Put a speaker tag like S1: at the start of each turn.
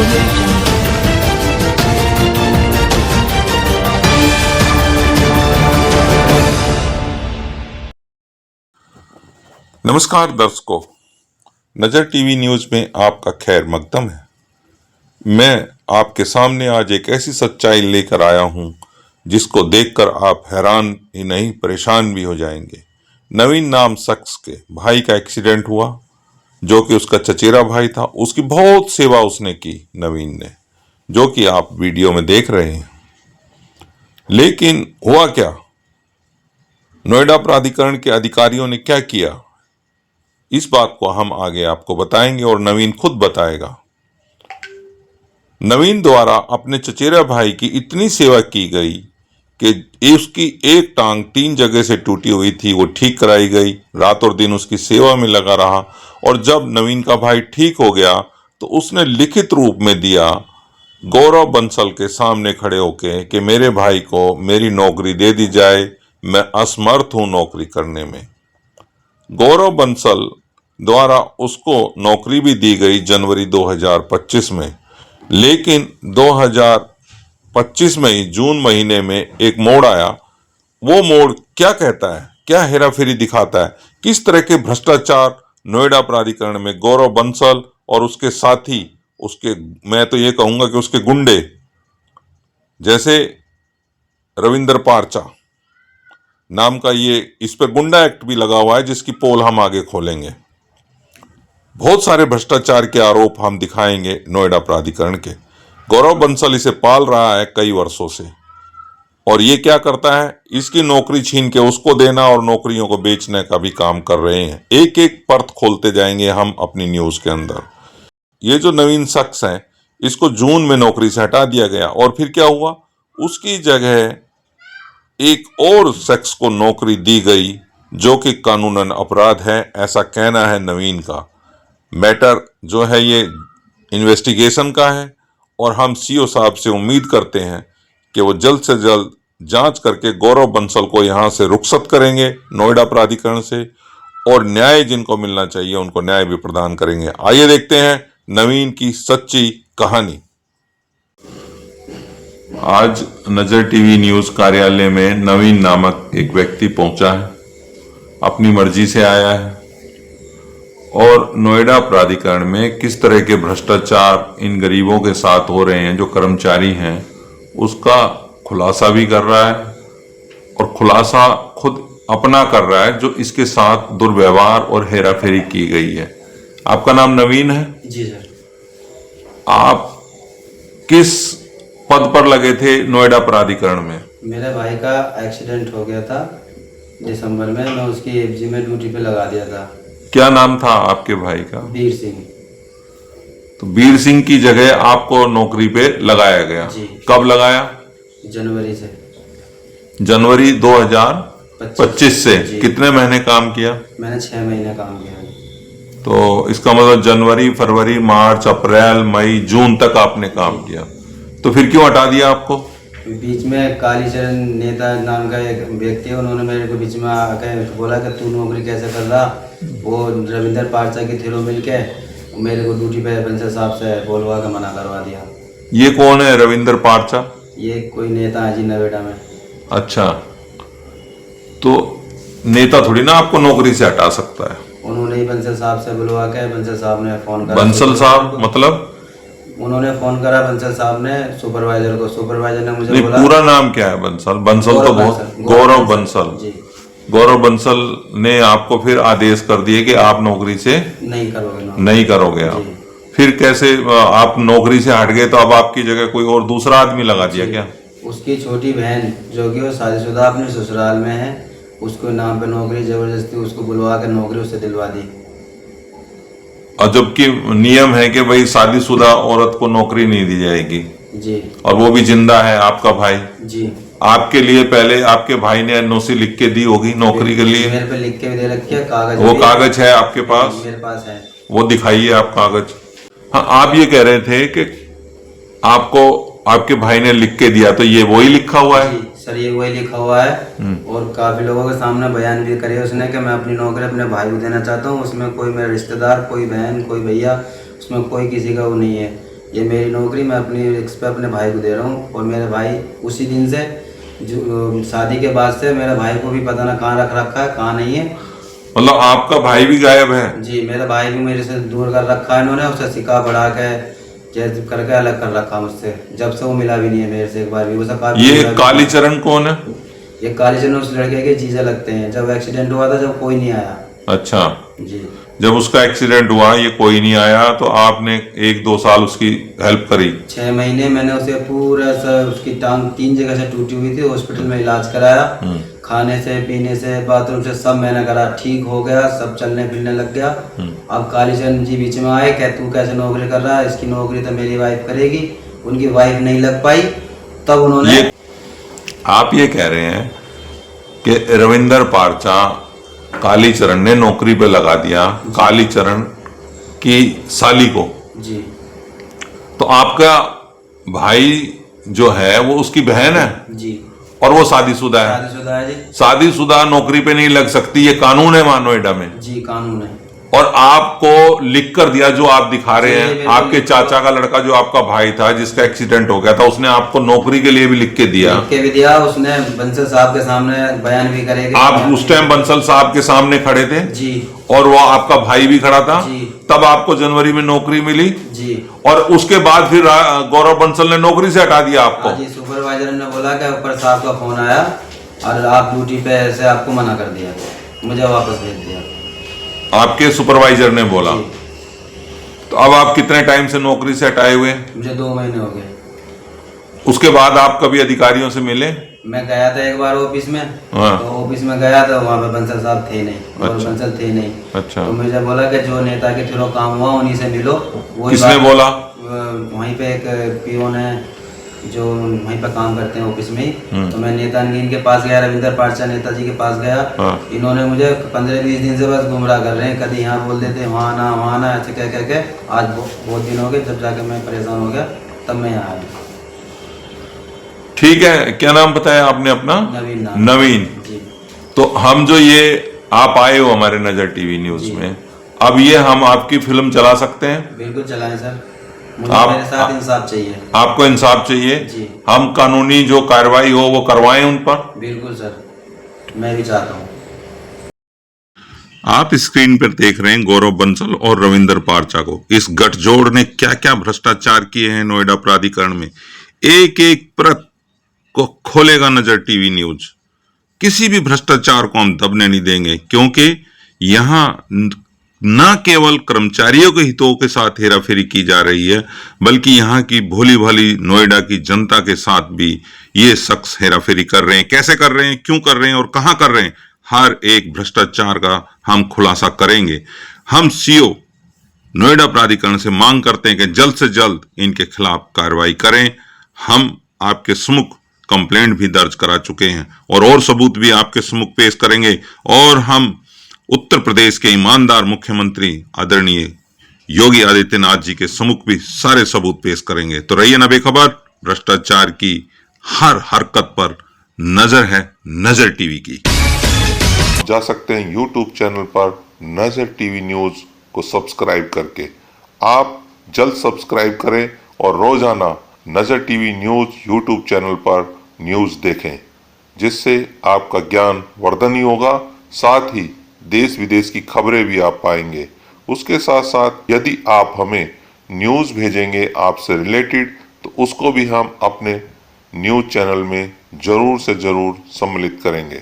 S1: audio jungle.
S2: नमस्कार दर्शकों, नजर टीवी न्यूज में आपका खैर मकदम है। मैं आपके सामने आज एक ऐसी सच्चाई लेकर आया हूं जिसको देखकर आप हैरान ही नहीं परेशान भी हो जाएंगे। नवीन नाम शख्स के भाई का एक्सीडेंट हुआ, जो कि उसका चचेरा भाई था। उसकी बहुत सेवा उसने की नवीन ने, जो कि आप वीडियो में देख रहे हैं। लेकिन हुआ क्या, नोएडा प्राधिकरण के अधिकारियों ने क्या किया, इस बात को हम आगे आपको बताएंगे और नवीन खुद बताएगा। नवीन द्वारा अपने चचेरा भाई की इतनी सेवा की गई कि उसकी एक टांग 3 जगह से टूटी हुई थी, वो ठीक कराई गई। रात और दिन उसकी सेवा में लगा रहा और जब नवीन का भाई ठीक हो गया तो उसने लिखित रूप में दिया गौरव बंसल के सामने खड़े होके कि मेरे भाई को मेरी नौकरी दे दी जाए, मैं असमर्थ हूं नौकरी करने में। गौरव बंसल द्वारा उसको नौकरी भी दी गई जनवरी 2025 में, लेकिन 2025 में ही जून महीने में एक मोड़ आया। वो मोड़ क्या कहता है, क्या हेराफेरी दिखाता है, किस तरह के भ्रष्टाचार नोएडा प्राधिकरण में गौरव बंसल और उसके साथी, उसके मैं तो ये कहूंगा कि उसके गुंडे, जैसे रविंदर पारचा नाम का, ये इस पर गुंडा एक्ट भी लगा हुआ है जिसकी पोल हम आगे खोलेंगे। बहुत सारे भ्रष्टाचार के आरोप हम दिखाएंगे नोएडा प्राधिकरण के। गौरव बंसल इसे पाल रहा है कई वर्षों से, और ये क्या करता है, इसकी नौकरी छीन के उसको देना और नौकरियों को बेचने का भी काम कर रहे हैं। एक एक परत खोलते जाएंगे हम अपनी न्यूज के अंदर। ये जो नवीन शख्स है, इसको जून में नौकरी से हटा दिया गया और फिर क्या हुआ, उसकी जगह एक और शख्स को नौकरी दी गई, जो कि कानूनन अपराध है, ऐसा कहना है नवीन का। मैटर जो है ये इन्वेस्टिगेशन का है और हम सीओ साहब से उम्मीद करते हैं कि वो जल्द से जल्द जांच करके गौरव बंसल को यहां से रुखसत करेंगे नोएडा प्राधिकरण से, और न्याय जिनको मिलना चाहिए उनको न्याय भी प्रदान करेंगे। आइए देखते हैं नवीन की सच्ची कहानी। आज नजर टीवी न्यूज कार्यालय में नवीन नामक एक व्यक्ति पहुंचा है, अपनी मर्जी से आया है और नोएडा प्राधिकरण में किस तरह के भ्रष्टाचार इन गरीबों के साथ हो रहे हैं, जो कर्मचारी हैं, उसका खुलासा भी कर रहा है और खुलासा खुद अपना कर रहा है, जो इसके साथ दुर्व्यवहार और हेराफेरी की गई है। आपका नाम नवीन है?
S3: जी सर।
S2: आप किस पद पर लगे थे नोएडा प्राधिकरण में?
S3: मेरे भाई का एक्सीडेंट हो गया था दिसंबर में, मैं उसकी एफजी में ड्यूटी पे लगा दिया था।
S2: क्या नाम था आपके भाई का?
S3: वीर सिंह।
S2: तो वीर सिंह की जगह आपको नौकरी पे लगाया गया।
S3: जी।
S2: कब लगाया?
S3: जनवरी से।
S2: जनवरी 2025 से। कितने महीने काम किया?
S3: मैंने 6 महीने काम किया।
S2: तो इसका मतलब जनवरी, फरवरी, मार्च, अप्रैल, मई, जून तक आपने काम किया। तो फिर क्यों हटा दिया आपको?
S3: बीच में कालीचरण नेता नाम का एक व्यक्ति है, उन्होंने मेरे को बीच में आकर बोला कि तू नौकरी कैसे कर रहा। वो रविंदर पारचा के थ्रू मिल के मेरे को ड्यूटी पे बंसल साहब से बोलवा के मना करवा दिया।
S2: ये कौन है रविंदर पारचा?
S3: ये कोई नेता है जी नोएडा में।
S2: अच्छा, तो नेता थोड़ी ना आपको नौकरी से हटा सकता है।
S3: उन्होंने ही बंसल साहब से बुलवा के, बंसल साहब ने फोन करा।
S2: बंसल साहब मतलब?
S3: उन्होंने फोन करा बंसल साहब ने सुपरवाइजर को। सुपरवाइजर ने मुझे बोला।
S2: पूरा नाम क्या है बंसल? बंसल तो बहुत, गौरव बंसल।
S3: जी।
S2: गौरव बंसल ने आपको फिर आदेश कर दिए कि आप नौकरी से नहीं करोगे आप। फिर कैसे आप नौकरी से हट गए? तो अब आपकी जगह कोई और दूसरा आदमी लगा दिया क्या?
S3: उसकी छोटी बहन जो कि वो शादीशुदा अपने ससुराल में है, उसको नाम पे नौकरी जबरदस्ती उसको बुलवा कर नौकरी उससे दिलवा दी।
S2: और जबकि नियम है कि भाई शादीशुदा औरत को नौकरी नहीं दी जाएगी
S3: जी,
S2: और वो भी जिंदा है आपका भाई
S3: जी।
S2: आपके लिए पहले आपके भाई ने एनओसी लिख के दी होगी नौकरी के लिए?
S3: मेरे पे लिख के भी दे रखी है, कागज।
S2: वो कागज है आपके पास?
S3: मेरे पास है।
S2: वो दिखाइए आप कागज। हाँ, आप ये कह रहे थे कि आपको आपके भाई ने लिख के दिया, तो ये वही लिखा हुआ है?
S3: जी सर, ये वही लिखा हुआ है और काफी लोगों के सामने बयान भी करे उसने कि मैं अपनी नौकरी अपने भाई को देना चाहता हूँ। उसमें कोई मेरा रिश्तेदार, कोई बहन, कोई भैया, उसमें कोई किसी का वो नहीं है। ये मेरी नौकरी मैं अपनी रिस्क पे अपने भाई को दे रहा हूँ। और मेरे भाई उसी दिन से जो शादी के बाद से मेरे भाई को भी पता ना कहाँ रख रखा है, कहाँ नहीं है।
S2: मतलब आपका भाई भी गायब है?
S3: जी, मेरा भाई भी मेरे से दूर कर रखा है इन्होंने, उसे सिक्का बढ़ा के जैसे करके अलग कर रखा मुझसे। जब से वो मिला भी नहीं है मेरे से एक बार भी। वो सब
S2: ये कालीचरण कौन है?
S3: ये कालीचरण उस लड़के के जीजा लगते हैं। जब एक्सीडेंट हुआ था जब कोई नहीं आया।
S2: अच्छा,
S3: जी,
S2: जब उसका एक्सीडेंट हुआ ये कोई नहीं आया तो आपने 1-2 साल उसकी हेल्प करी?
S3: 6 महीने मैंने उसे पूरा उसकी टांग 3 जगह से टूटी हुई थी, हॉस्पिटल में इलाज कराया। खाने से पीने से बाथरूम से सब मैंने करा, ठीक हो गया, सब चलने फिरने लग गया। अब कालीचरण जी बीच में आए, कह तू कैसे नौकरी कर रहा है, इसकी नौकरी तो मेरी वाइफ करेगी। उनकी वाइफ नहीं लग पाई, तब उन्होंने
S2: आप ये कह रहे हैं कि रविंदर पारचा कालीचरण ने नौकरी पे लगा दिया कालीचरण की साली को।
S3: जी,
S2: तो आपका भाई जो है वो उसकी बहन है
S3: जी,
S2: और वो शादीशुदा है।
S3: शादीशुदा है जी।
S2: शादीशुदा नौकरी पे नहीं लग सकती, ये कानून है वहां नोएडा में।
S3: जी, कानून है।
S2: और आपको लिख कर दिया जो आप दिखा रहे
S3: जी,
S2: हैं,
S3: बिल्कुल।
S2: आपके चाचा का लड़का जो आपका भाई था जिसका एक्सीडेंट हो गया था, उसने आपको नौकरी के लिए भी लिख के दिया।
S3: लिख के भी दिया उसने, बंसल साहब के सामने बयान भी करेगा।
S2: आप उस टाइम बंसल साहब के सामने खड़े थे?
S3: जी,
S2: और वो आपका भाई भी खड़ा था?
S3: जी।
S2: तब आपको जनवरी में नौकरी मिली?
S3: जी,
S2: और उसके बाद फिर गौरव बंसल ने नौकरी से हटा दिया आपको?
S3: हाँ जी, सुपरवाइजर ने बोला कि ऊपर साहब का फोन आया और आप ड्यूटी पे ऐसे आपको मना कर दिया, मुझे वापस भेज दिया।
S2: आपके सुपरवाइजर ने बोला?
S3: जी।
S2: तो अब आप कितने टाइम से नौकरी से हटाए हुए?
S3: मुझे 2 महीने हो गए।
S2: उसके बाद आप कभी अधिकारियों से मिले?
S3: मैं गया था एक बार ऑफिस में।
S2: हाँ।
S3: तो ऑफिस में गया तो वहाँ पे बंसल साहब थे नहीं, और
S2: अच्छा।
S3: बंसल थे नहीं।
S2: अच्छा।
S3: तो मुझे बोला कि जो नेता के थ्रू काम हुआ उन्हीं से मिलो। वही
S2: किसने
S3: बात-
S2: बोला?
S3: वहीं पे एक पियोन है जो वहीं पे काम करते हैं ऑफिस में ही। तो मैं नेता इनके पास गया, रविंदर पारचा नेताजी के पास गया।
S2: हाँ।
S3: इन्होंने मुझे 15-20 दिन से बस गुमराह कर रहे हैं, कभी यहाँ बोल देते वहाँ ना ऐसे कह के आज बहुत दिन हो गए। जब जाके मैं परेशान हो गया तब मैं यहाँ आया।
S2: ठीक है, क्या नाम बताया आपने अपना?
S3: नवीन नाम।
S2: नवीन।
S3: जी,
S2: तो हम जो ये आप आए हो हमारे नजर टीवी न्यूज
S3: जी।
S2: में, अब ये हम आपकी फिल्म चला सकते हैं?
S3: बिल्कुल चलाएं सर, मुझे
S2: आप-
S3: मेरे साथ इंसाफ चाहिए।
S2: आपको इंसाफ चाहिए?
S3: जी।
S2: हम कानूनी जो कार्रवाई हो वो करवाएं उन पर?
S3: बिल्कुल सर, मैं भी चाहता हूँ।
S2: आप स्क्रीन पर देख रहे हैं गौरव बंसल और रविंदर पारचा को। इस गठजोड़ ने क्या क्या भ्रष्टाचार किए हैं नोएडा प्राधिकरण में, एक एक परत को खोलेगा नजर टीवी न्यूज। किसी भी भ्रष्टाचार को हम दबने नहीं देंगे, क्योंकि यहां न केवल कर्मचारियों के हितों के साथ हेराफेरी की जा रही है, बल्कि यहां की भोली भाली नोएडा की जनता के साथ भी ये शख्स हेराफेरी कर रहे हैं। कैसे कर रहे हैं, क्यों कर रहे हैं और कहां कर रहे हैं, हर एक भ्रष्टाचार का हम खुलासा करेंगे। हम सीओ नोएडा प्राधिकरण से मांग करते हैं कि जल्द से जल्द इनके खिलाफ कार्रवाई करें। हम आपके सम्मुख कंप्लेंट भी दर्ज करा चुके हैं और सबूत भी आपके सम्मुख पेश करेंगे। और हम उत्तर प्रदेश के ईमानदार मुख्यमंत्री आदरणीय योगी आदित्यनाथ जी के सम्मुख भी सारे सबूत पेश करेंगे। तो रहिए ना बेखबर, भ्रष्टाचार की हर हरकत पर नजर है नजर टीवी की।
S1: जा सकते हैं YouTube चैनल पर नजर टीवी न्यूज को सब्सक्राइब करके। आप जल्द सब्सक्राइब करें और रोजाना नजर टीवी न्यूज YouTube चैनल पर न्यूज देखें, जिससे आपका ज्ञान वर्धन ही होगा, साथ ही देश विदेश की खबरें भी आप पाएंगे। उसके साथ साथ यदि आप हमें न्यूज भेजेंगे आपसे रिलेटेड, तो उसको भी हम अपने न्यूज चैनल में जरूर से जरूर सम्मिलित करेंगे।